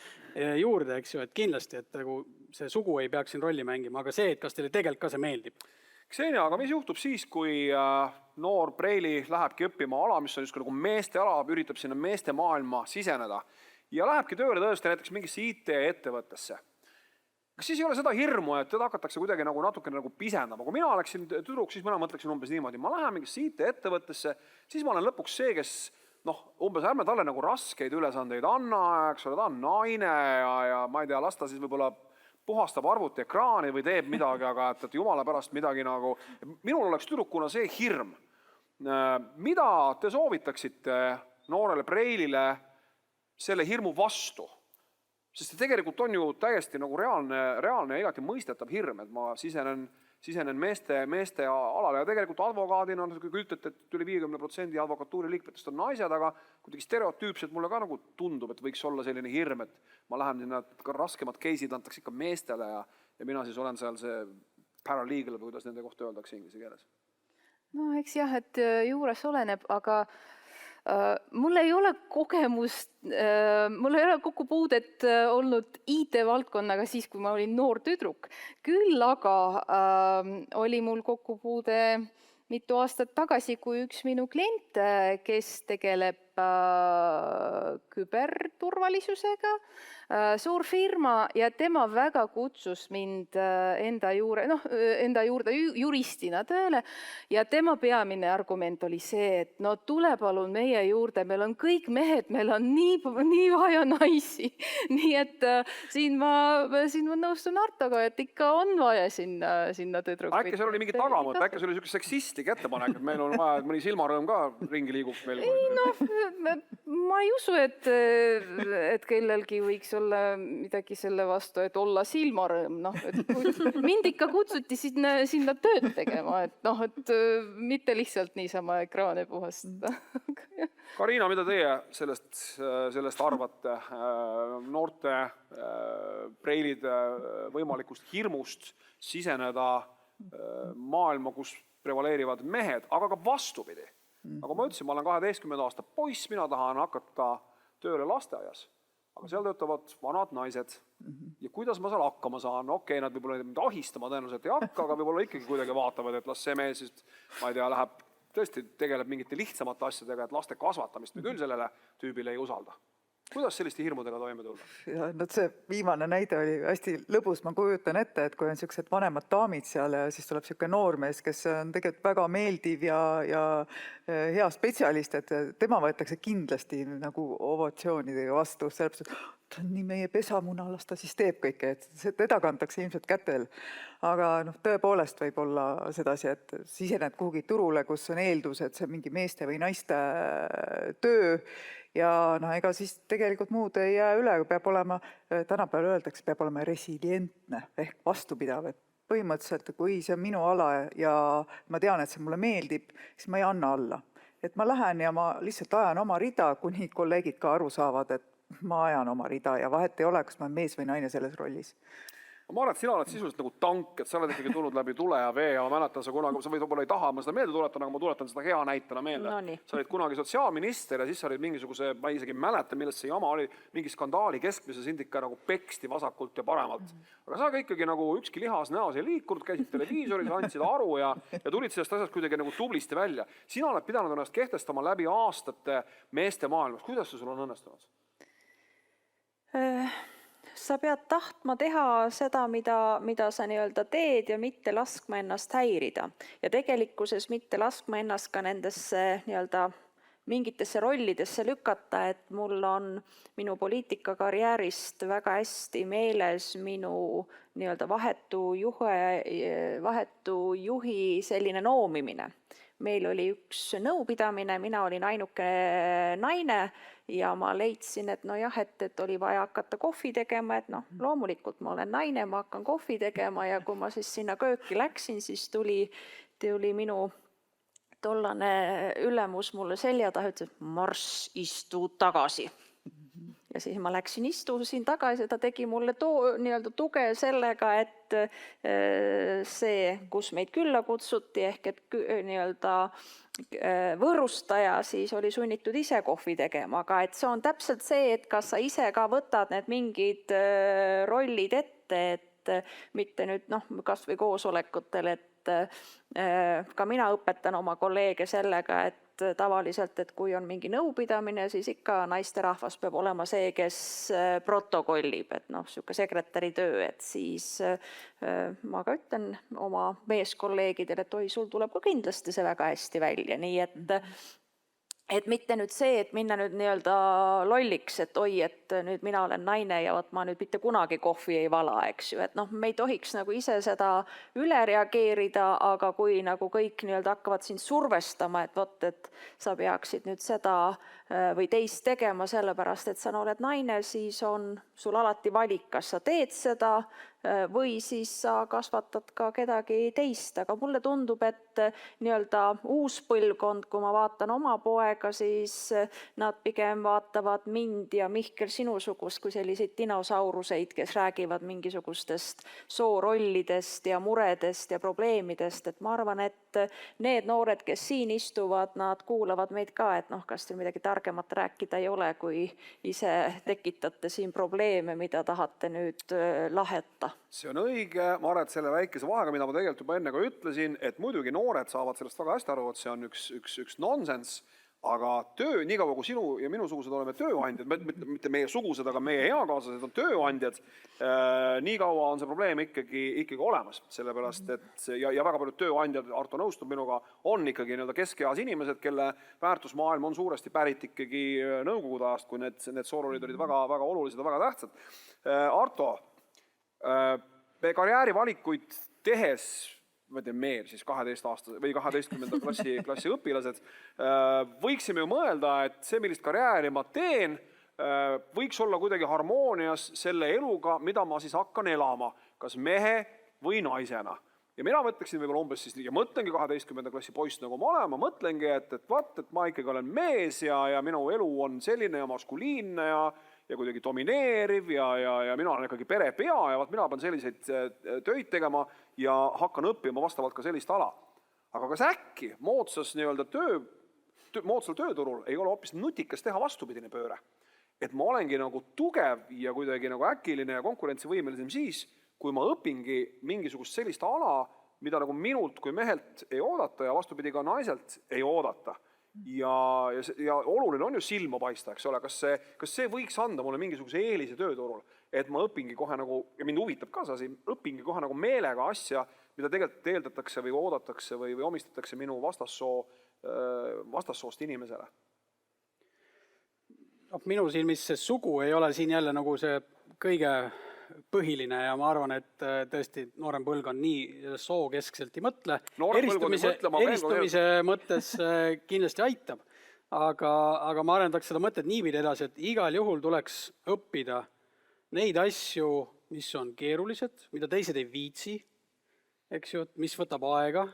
juurde, eks ju, et kindlasti, et see sugu ei peaks siin rolli mängima, aga see, et kas teile tegelikult ka see meeldib. Ksenia, aga mis juhtub siis, kui noor preili lähebki õppima ala, mis on just nagu meeste ala, üritab sinna meeste maailma siseneda ja lähebki tööle tõesti näiteks mingisse IT-ettevõttesse? Kas siis ei ole seda hirmu, et teda hakatakse kuidagi natuke pisendama? Kui mina oleksin tüdruk, siis mina mõtleksin umbes niimoodi. Ma lähen mingisse IT-ettevõttesse, siis ma olen lõpuks see, kes umbes ärme talle nagu raskeid ülesandeid anna, eks ole, ta on naine ja ma ei tea, las ta siis võib-olla puhastab arvuti ekraani või teeb midagi, aga et jumala pärast midagi nagu... Minul oleks tüdrukuna see hirm. Mida te soovitaksite noorele preilile selle hirmu vastu? Sest see tegelikult on ju täiesti nagu reaalne ja igati mõistetav hirm, et ma sisenen meeste alale ja tegelikult advokaadina on ütlete, et üle 50% advokatuuri liikmetest on naised, aga kuidagi stereotüüpselt mulle ka nagu tundub, et võiks olla selline hirm, et ma lähen sinna, ka raskemad case'id antakse ikka meestele ja mina siis olen seal see paralegal või kuidas nende kohta öeldakse inglise keeles. No eks jah, et juures oleneb, aga mul ei ole kogemust, mul ei ole kokkupuudet olnud IT-valdkonnaga siis, kui ma olin noor tüdruk. Küll aga oli mul kokkupuude mitu aastat tagasi, kui üks minu klient, kes tegeleb küberturvalisusega, suur firma ja tema väga kutsus mind enda juurde juristina tööle ja tema peamine argument oli see, et no tule palun meie juurde, meil on kõik mehed, meil on nii vaja naisi. Nii et siin ma nõustun Artoga, et ikka on vaja sinna tüdrukuid. Äkki seal oli mingi tagamõte, äkki see oli selline seksistlik ettepanek, et meil on vaja, et mõni silmarõõm ka ringi liiguks meil. Ma ei usu, et kellelgi võiks olla midagi selle vastu, et olla silmarõõm. Mind ikka kutsuti sinna tööd tegema, et mitte lihtsalt niisama ekraane puhastada. Karina, mida teie sellest arvate? Noorte preilide võimalikust hirmust siseneda maailma, kus prevaleerivad mehed, aga ka vastupidi. Nagu ma ütlesin, ma olen 12 aasta poiss, mina tahan hakata tööle lasteaias, aga seal töötavad vanad naised. Ja kuidas ma seal hakkama saan? Okei, nad võib-olla ahistama tõenäoliselt ei hakka, aga võib-olla ikkagi kuidagi vaatavad, et las see mees, ma ei tea, läheb tõesti tegeleb mingite lihtsamate asjadega, et laste kasvatamist me küll sellele tüübile ei usalda. Kuidas selliste hirmudega toime tulla? Ja, see viimane näide oli hästi lõbus, ma kujutan ette, et kui on sellised vanemad daamid seal ja siis tuleb selline noormees, kes on tegelikult väga meeldiv ja hea spetsialist, et tema võetakse kindlasti nagu ovatsioonidega vastu, sellepärast, et ta on nii meie pesamuna, las ta siis teeb kõike, et teda kantakse ilmselt kätel. Aga tõepoolest võib olla sedasi, et sisened kuhugi turule, kus on eeldus, et see on mingi meeste või naiste töö ja ega siis tegelikult muud ei jää üle, peab olema, tänapäeval öeldakse, peab olema resilientne ehk vastupidav, et põhimõtteliselt, kui see on minu ala ja ma tean, et see mulle meeldib, siis ma ei anna alla. Et ma lähen ja ma lihtsalt ajan oma rida, kuni kolleegid ka aru saavad, et ma ajan oma rida ja vahet ei ole, kas ma olen mees või naine selles rollis. Ma arvan, et sina oled sisuliselt nagu tank, et sa oled ikkagi tulnud läbi tule ja vee ja ma mäletan, sa võib-olla ei taha ma seda meelde tuletan, aga ma tuletan seda hea näitena meelde. Sa olid kunagi sotsiaalminister ja siis sa olid mingisuguse, ma isegi mäleta, millest see jama oli, mingi skandaali keskmise sind ikka nagu peksti vasakult ja paremalt. Aga sa ka ikkagi nagu ükski lihas näos ei liikunud, käisid televiisoris, andsid aru ja tulid sellest asjast kuidagi nagu tublisti välja. Sina oled pidanud ennast kehtestama läbi aastate meeste maailmas. Kuidas see sul on õnnestunud? Sa pead tahtma teha seda, mida sa nii-öelda teed ja mitte laskma ennast häirida. Ja tegelikkuses mitte laskma ennast ka nendesse nii-öelda mingitesse rollidesse lükata, et mul on minu poliitikakarjäärist väga hästi meeles minu nii-öelda vahetu juhi selline noomimine. Meil oli üks nõupidamine, mina olin ainuke naine ja ma leidsin, et et oli vaja hakata kohvi tegema, et loomulikult ma olen naine, ma hakkan kohvi tegema ja kui ma siis sinna kööki läksin, siis tuli minu tollane ülemus mulle selja taha, ütles, et marss, istu tagasi. Ja siis ma läksin, istusin tagasi ja ta tegi mulle tuge sellega, et see, kus meid külla kutsuti, ehk et võõrustaja siis oli sunnitud ise kohvi tegema, aga et see on täpselt see, et kas sa ise ka võtad need mingid rollid ette, et mitte nüüd kas või koosolekutel, et ka mina õpetan oma kolleege sellega, et tavaliselt, et kui on mingi nõupidamine, siis ikka naisterahvas peab olema see, kes protokollib, et siuke sekretäri töö, et siis ma ka ütlen oma meeskolleegidele, et oi, sul tuleb ka kindlasti see väga hästi välja, nii et mitte nüüd see, et minna nüüd nii-öelda lolliks, et oi, et nüüd mina olen naine ja ma nüüd mitte kunagi kohvi ei vala, eks ju, et me ei tohiks nagu ise seda üle reageerida, aga kui nagu kõik nii-öelda hakkavad sind survestama, et vot, et sa peaksid nüüd seda või teist tegema sellepärast, et sa oled naine, siis on sul alati valik, kas sa teed seda või siis sa kasvatad ka kedagi teist, aga mulle tundub, et nii-öelda uus põlvkond, kui ma vaatan oma poega, siis nad pigem vaatavad mind ja Mihkel sinusugust kui selliseid dinosauruseid, kes räägivad mingisugustest soorollidest ja muredest ja probleemidest, et ma arvan, et need noored, kes siin istuvad, nad kuulavad meid ka, et kas teil midagi targemat rääkida ei ole, kui ise tekitate siin probleeme, mida tahate nüüd laheta. See on õige, ma arvan, et selle väikese vahega, mida ma tegelikult juba enne ka ütlesin, et muidugi noored saavad sellest väga hästi aru, et see on üks nonsense, aga töö, nii kaua kui sinu ja minusugused oleme tööandjad, mitte meie sugused, aga meie eakaaslased on tööandjad, nii kaua on see probleem ikkagi olemas, sellepärast et ja väga paljud tööandjad, Arto nõustub minuga, on ikkagi nii-öelda keskeas inimesed, kelle väärtusmaailm on suuresti pärit ikkagi nõukogude ajast, kui need soorollid olid väga olulised ja väga tähtsad. Arto, me karjäärivalikuid tehes, ma tean, meil siis 12 klassi õpilased, võiksime ju mõelda, et see, millist karjääri ma teen, võiks olla kuidagi harmoonias selle eluga, mida ma siis hakkan elama, kas mehe või naisena. Ja mina mõtleksin võib-olla umbes siis, ja mõtlengi 12. klassi poiss nagu ma olen, ma mõtlengi, et ma ikkagi olen mees ja minu elu on selline ja maskuliinne ja kuidagi domineeriv ja mina olen ikkagi pere pea ja mina pean selliseid töid tegema ja hakkan õppima vastavalt ka sellist ala. Aga kas äkki moodsal tööturul ei ole hoopis nutikas teha vastupidine pööre? Et ma olengi nagu tugev ja kuidagi nagu äkiline ja konkurentsivõimelisem siis, kui ma õpingi mingisugust sellist ala, mida nagu minult kui mehelt ei oodata ja vastupidi ka naiselt ei oodata. Ja oluline on ju silma paista, eks ole, kas see võiks anda mulle mingisuguse eelise tööturul, et ma õpingi kohe nagu, ja mind huvitab ka see, õpingi kohe nagu meelega asja, mida tegelikult eeldatakse või oodatakse või omistatakse minu vastassoost inimesele. Minu silmis see sugu ei ole siin jälle nagu see kõige põhiline ja ma arvan, et tõesti noorem põlg on nii sookeskselt ei mõtle. Eristumise mõttes kindlasti aitab, aga ma arendaks seda mõtet niipidi edasi, et igal juhul tuleks õppida neid asju, mis on keerulised, mida teised ei viitsi, eks ju, mis võtab aega,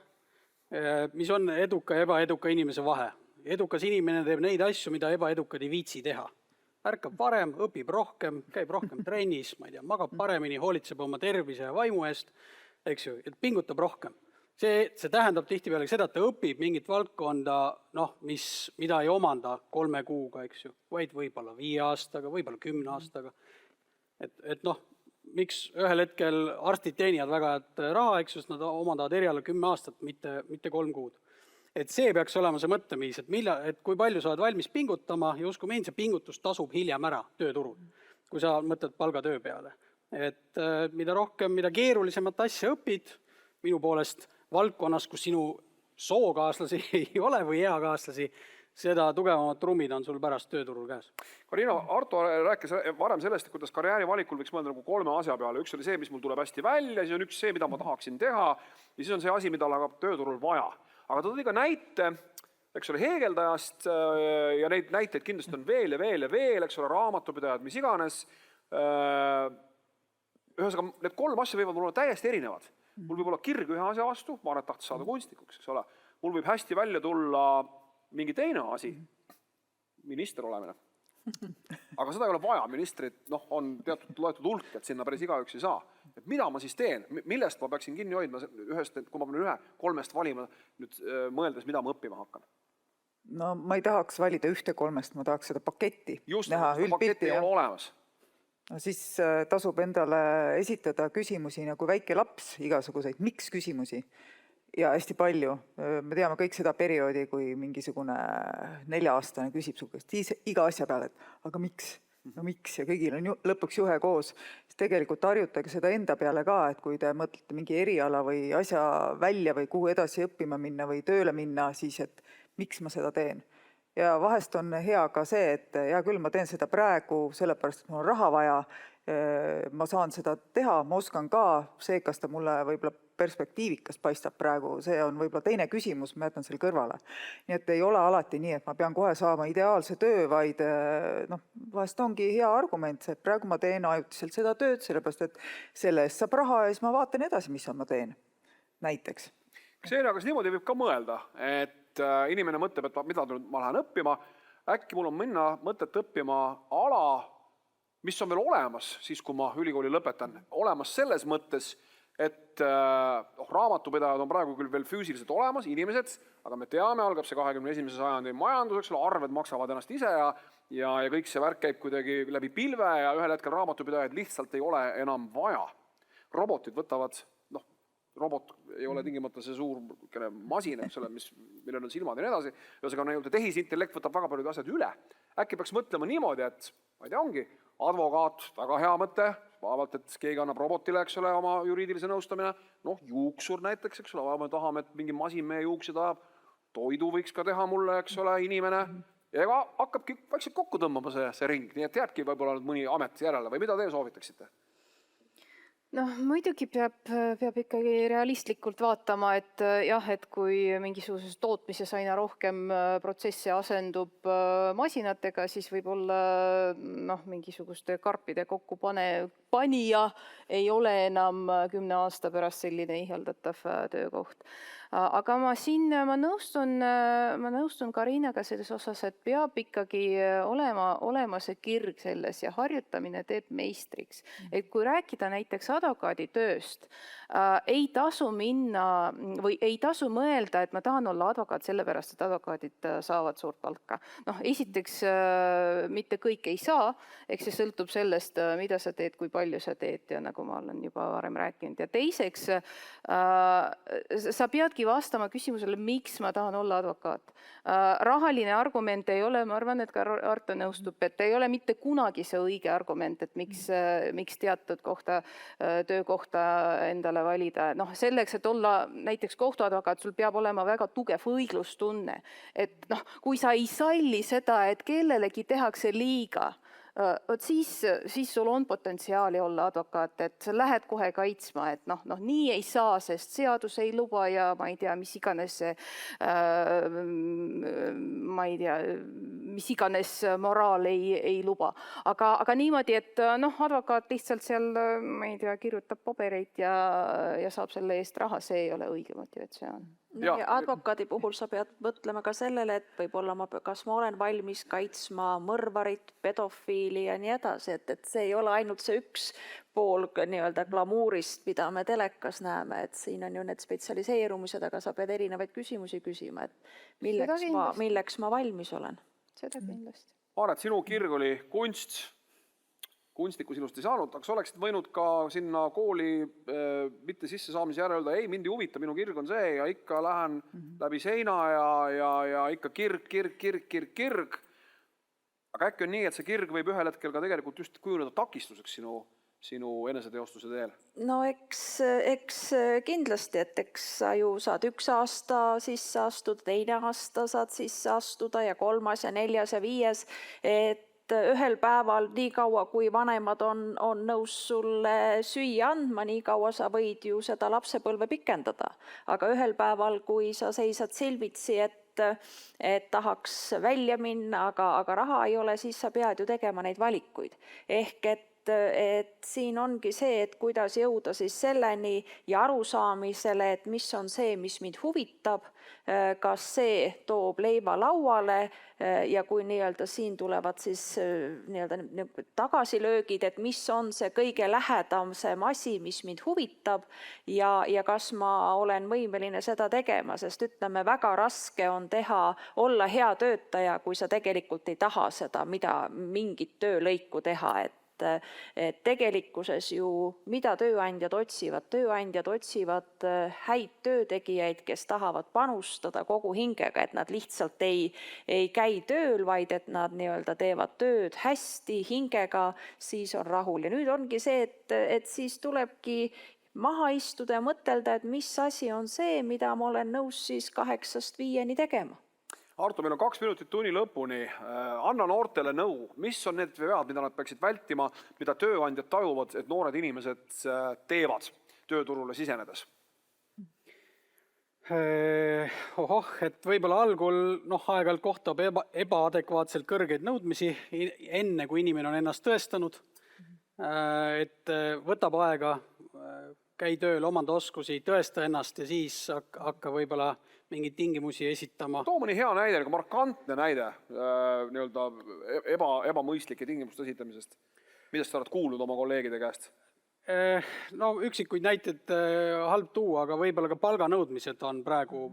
mis on eduka ja ebaeduka inimese vahe. Edukas inimene teeb neid asju, mida ebaedukad ei viitsi teha. Ärkab varem, õpib rohkem, käib rohkem trennis, ma ei tea, magab paremini, hoolitseb oma tervise ja vaimu eest, eks ju, et pingutab rohkem. See tähendab tihtipeale seda, et ta õpib mingit valdkonda, mida ei omanda 3 kuuga, eks ju, vaid võib-olla 5 aastaga, võib-olla 10 aastaga. Et miks ühel hetkel arstid teenivad väga raha, eks ju, nad omandavad eriala 10 aastat, mitte 3 kuud. Et see peaks olema see mõtteviis, et kui palju sa oled valmis pingutama ja usku mind, see pingutus tasub hiljem ära tööturul, kui sa mõtled palgatöö peale. Et mida rohkem, mida keerulisemat asja õpid, minu poolest valdkonnas, kus sinu sookaaslasi ei ole või eakaaslasi, seda tugevamad trummid on sul pärast tööturul käes. Karina, Arto rääkis varem sellest, kuidas karjäärivalikul võiks mõelda nagu 3 asja peale. Üks oli see, mis mul tuleb hästi välja, siis on üks see, mida ma tahaksin teha ja siis on see asi, mida läheb tööturul vaja. Aga ta tõi ka näite, eks ole, heegeldajast ja neid näiteid kindlasti on veel ja veel ja veel, eks ole, raamatupidajad, mis iganes. Ühesõnaga, need 3 asja võivad olla täiesti erinevad. Mul võib olla kirg ühe asja vastu, ma arvan, et tahtis saada kunstnikuks, eks ole. Mul võib hästi välja tulla mingi teine asi, minister olemine. Aga seda ei ole vaja, ministrid on teatud loetud hulk, et sinna päris igaüks ei saa. Et mida ma siis teen, millest ma peaksin kinni hoidma ühest, kui ma pean 3 valima, nüüd mõeldes, mida ma õppima hakkan? No ma ei tahaks valida 1-3, ma tahaks seda paketti näha. Just, paketti ei ole olemas. No siis tasub endale esitada küsimusi nagu väike laps, igasuguseid miks küsimusi ja hästi palju. Me teame kõik seda perioodi, kui mingisugune 4-aastane küsib su käest iga asja peale, et aga miks? No miks ja kõigil on lõpuks juhe koos. Siis tegelikult harjutage seda enda peale ka, et kui te mõtlete mingi eriala või asja välja või kuhu edasi õppima minna või tööle minna, siis et miks ma seda teen. Ja vahest on hea ka see, et hea küll, ma teen seda praegu, sellepärast, et mul on raha vaja, ma saan seda teha, ma oskan ka, see, kas ta mulle võib-olla perspektiivikas paistab praegu, see on võib-olla teine küsimus, ma jätan selle kõrvale. Nii et ei ole alati nii, et ma pean kohe saama ideaalse töö, vaid vahest ongi hea argument, et praegu ma teen ajutiselt seda tööd, sellepärast, et selle eest saab raha ja siis ma vaatan edasi, mis ma teen, näiteks. Kas niimoodi võib ka mõelda, et inimene mõtleb, et mida ma lähen õppima, äkki mul on minna mõtet õppima ala, mis on veel olemas siis, kui ma ülikooli lõpetan, olemas selles mõttes, et raamatupidajad on praegu küll veel füüsiliselt olemas, inimesed, aga me teame, algab see 21. sajandi majandus, eks ole, arved maksavad ennast ise ja kõik see värk käib kuidagi läbi pilve ja ühel hetkel raamatupidajaid lihtsalt ei ole enam vaja. Robotid võtavad robot ei ole tingimata see suur masin, eks ole, millel on silmad ja nii edasi. Ühesõnaga, tehisintellekt võtab väga paljud asjad üle. Äkki peaks mõtlema niimoodi, et ma ei tea, ongi advokaat, väga hea mõte, vaevalt, et keegi annab robotile, eks ole, oma juriidilise nõustamine, juuksur näiteks, eks ole, vaevalt tahame, et mingi masin meie juuksed ajab, toidu võiks ka teha mulle, eks ole, inimene, ja hakkabki vaikselt kokku tõmbama see ring, nii et jääbki võib-olla mõni amet järele või mida teie soovitaksite? Muidugi peab ikkagi realistlikult vaatama, et jah, et kui mingisuguses tootmises aina rohkem protsesse asendub masinatega, siis võib-olla mingisuguste karpide kokkupanija ei ole enam 10 aasta pärast selline ihaldatav töökoht. Aga ma nõustun Karinaga selles osas, et peab ikkagi olema see kirg selles ja harjutamine teeb meistriks. Et kui rääkida näiteks advokaaditööst, ei tasu minna või ei tasu mõelda, et ma tahan olla advokaat sellepärast, et advokaadid saavad suurt palka. Esiteks mitte kõik ei saa, eks see sõltub sellest, mida sa teed, kui palju sa teed ja nagu ma olen juba varem rääkinud. Ja teiseks, sa peadki vastama küsimusele, miks ma tahan olla advokaat. Rahaline argument ei ole, ma arvan, et ka Arto nõustub, et ei ole mitte kunagi see õige argument, et miks teatud töökohta endale valida. Selleks, et olla näiteks kohtuadvokaat, sul peab olema väga tugev õiglustunne. Et kui sa ei salli seda, et kellelegi tehakse liiga, siis sul on potentsiaali olla advokaat, et sa lähed kohe kaitsma, et nii ei saa, sest seadus ei luba ja ma ei tea, mis iganes moraal ei luba. Aga niimoodi, et advokaat lihtsalt seal, ma ei tea, kirjutab pabereid ja saab selle eest raha, see ei ole õige motivatsioon. Ja advokaadi puhul sa pead mõtlema ka sellele, et võib-olla kas ma olen valmis kaitsma mõrvarit, pedofiili ja nii edasi, et see ei ole ainult see üks pool nii-öelda glamuurist, mida me telekas näeme, et siin on ju need spetsialiseerumised, aga sa pead erinevaid küsimusi küsima, et milleks ma valmis olen. Seda kindlasti. Maaret, sinu kirg oli kunst. Kunstnikku sinust ei saanud, aga sa oleksid võinud ka sinna kooli mitte sisse saamise järel öelda, ei, mind ei huvita, minu kirg on see ja ikka lähen läbi seina ja ikka kirg. Aga äkki on nii, et see kirg võib ühel hetkel ka tegelikult just kujuneda takistuseks sinu eneseteostuse teel? Eks kindlasti, et eks sa ju saad 1 aasta sisse astuda, 2 aasta saad sisse astuda ja 3. ja 4. ja 5. et ühel päeval, nii kaua kui vanemad on nõus sulle süüa andma, nii kaua sa võid ju seda lapsepõlve pikendada. Aga ühel päeval, kui sa seisad silmitsi, et tahaks välja minna, aga raha ei ole, siis sa pead ju tegema neid valikuid. Ehk et siin ongi see, et kuidas jõuda siis selleni ja arusaamisele, et mis on see, mis mind huvitab, kas see toob leiva lauale ja kui nii-öelda siin tulevad siis nii-öelda tagasilöögid, et mis on see kõige lähedamsem asi, mis mind huvitab ja kas ma olen võimeline seda tegema, sest ütleme, väga raske on olla hea töötaja, kui sa tegelikult ei taha seda mingit töölõiku teha, et tegelikkuses ju mida tööandjad otsivad häid töötegijaid, kes tahavad panustada kogu hingega, et nad lihtsalt ei käi tööl, vaid et nad nii-öelda teevad tööd hästi hingega, siis on rahul. Ja nüüd ongi see, et siis tulebki maha istuda ja mõtelda, et mis asi on see, mida ma olen nõus siis 8–5 tegema. Arto, meil on 2 minutit tunni lõpuni. Anna noortele nõu. Mis on need vead, mida nad peaksid vältima, mida tööandjad tajuvad, et noored inimesed teevad tööturule sisenedes? Et võib-olla algul aeg-ajalt kohtab ebaadekvaatselt kõrgeid nõudmisi, enne kui inimene on ennast tõestanud, et võtab aega, käi tööl, omanda oskusi, tõesta ennast ja siis hakka võib-olla mingeid tingimusi esitama. Too mõni hea näide, markantne näide ebamõistlike tingimuste esitamisest. Millest sa oled kuulnud oma kolleegide käest? Üksikuid näiteid halb tuua, aga võib-olla ka palganõudmised on praegu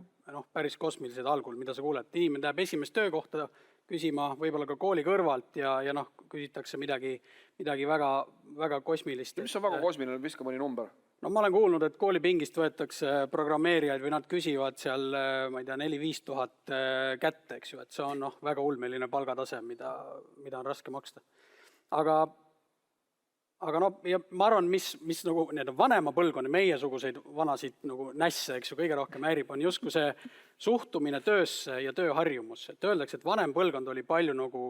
päris kosmilised algul, mida sa kuuled. Inimene läheb esimest töökohta küsima võib-olla ka kooli kõrvalt ja noh, küsitakse midagi väga, väga kosmilist. Mis on väga kosmiline, viska mõni number? No ma olen kuulnud, et koolipingist võetakse programmeerijaid või nad küsivad seal, ma ei tea, 4-5 tuhat kätte, eks ju, et see on väga ulmeline palgatase, mida on raske maksta. Aga ja ma arvan, mis nagu vanema põlvkonna, meiesuguseid vanasid nagu nässe, eks ju, kõige rohkem häirib, on justkui see suhtumine töösse ja tööharjumusse. Et öeldakse, et vanem põlvkond oli palju nagu,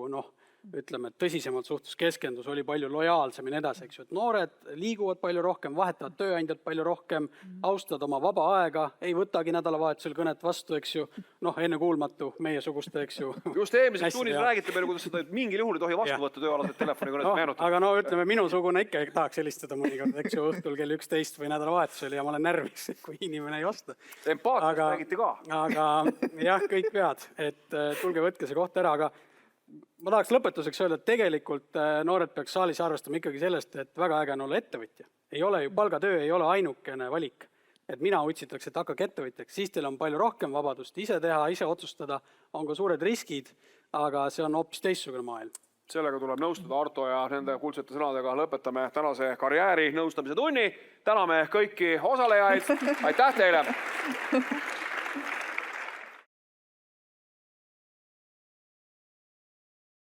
ütleme, tõsisemalt suhtus keskendus, oli palju lojaalsem ja nii edasi, eks ju, et noored liiguvad palju rohkem, vahetavad tööandjad palju rohkem, austavad oma vaba aega, ei võtagi nädalavahetusel kõnet vastu, eks ju, ennekuulmatu meiesuguste, eks ju. Just eelmises tunnis räägite meile, kuidas seda mingil juhul ei tohi vastu võtta tööalased telefonikõnet meenutada. Aga ütleme, minusugune ikka tahaks helistada mõnikord, eks ju, õhtul kell 11 või nädalavahetusel ja ma olen närvis, kui inimene ei vasta. Empaatiast räägiti ka. Aga jah, kõik pead, et tulge võtke see koht ära, aga ma tahaks lõpetuseks öelda, et tegelikult noored peaks saalis arvestama ikkagi sellest, et väga äge on olla ettevõtja. Ei ole ju, palgatöö ei ole ainukene valik. Et mina utsitakse, et hakkage ettevõtjaks, siis teil on palju rohkem vabadust ise teha, ise otsustada, on ka suured riskid, aga see on hoopis teistsugune maailm. Sellega tuleb nõustuda Arto ja nende kuldsete sõnadega lõpetame tänase karjääri nõustamise tunni. Täname kõiki osalejaid. Aitäh teile!